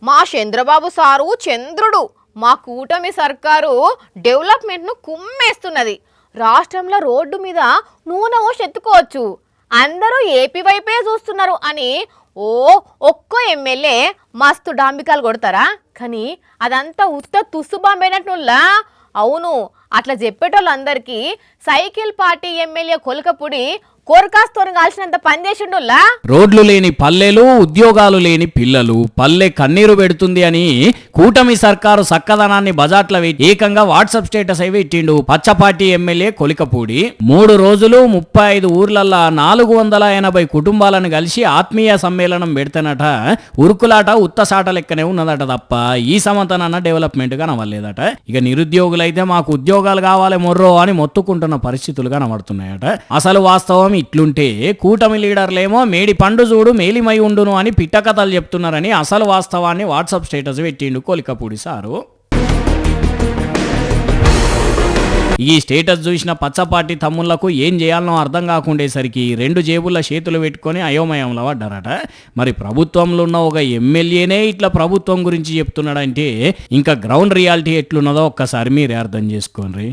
మా చంద్రబాబు సారు చంద్రుడు మా కూటమి సర్కారు డెవలప్మెంట్ను కుమ్మేస్తున్నది. రాష్ట్రంలో రోడ్డు మీద నూనె ఎత్తుకోవచ్చు, అందరూ ఏపీ వైపే చూస్తున్నారు అని ఒక్కో ఎమ్మెల్యే మస్తు డాంబికాలు కొడతారా? కానీ అదంతా ఉత్త తుస్సుబాంబైనట్టులా. అవును, అట్లా చెప్పేటోళ్ళందరికీ సైకిల్ పార్టీ ఎమ్మెల్యే కొలకపుడి కోరకాస్తోని కాల్సినంత పనిచేసిండులా. రోడ్లు లేని పల్లెలు, ఉద్యోగాలు లేని పిల్లలు, పల్లె కన్నీరు పెడుతుంది అని కూటమి సర్కారు సక్కదనాన్ని బజాట్ల ఏకంగా వాట్సాప్ స్టేటస్ అయి పెట్టిండు పచ్చపాటి ఎమ్మెల్యే కొలికపూడి. 3 రోజులు 35 ఊర్లల్లా 480 కుటుంబాలను కలిసి ఆత్మీయ సమ్మేళనం పెడతానట. ఉరుకులాట ఉత్తసాట లెక్కనే ఉన్నదట తప్ప ఈ సమంతనన్న డెవలప్మెంట్ కనవలేదట. ఇక నిరుద్యోగులైతే మాకు ఉద్యోగాలు కావాలి మొర్రో అని మొత్తుకుంటున్న పరిస్థితులు కనబడుతున్నాయట. అసలు వాస్తవం ఇట్లుంటే కూటమి లీడర్లేమో మేడి పండు చూడు మేలిమై ఉండును అని పిట్టకథలు చెప్తున్నారని అసలు వాస్తవాన్ని వాట్సాప్ స్టేటస్ పెట్టిండు కొలికపూడి సారు. ఈ స్టేటస్ చూసిన పచ్చపాటి తమ్ముళ్లకు ఏం చేయాలనో అర్థం కాకుండేసరికి 2 జేబుల్లో చేతులు పెట్టుకొని అయోమయంలో పడ్డారట. మరి ప్రభుత్వంలో ఉన్న ఒక ఎమ్మెల్యేనే ఇట్లా ప్రభుత్వం గురించి చెప్తున్నాడంటే ఇంకా గ్రౌండ్ రియాలిటీ ఎట్లున్నదో ఒక్కసారి మీరే అర్థం చేసుకోండి.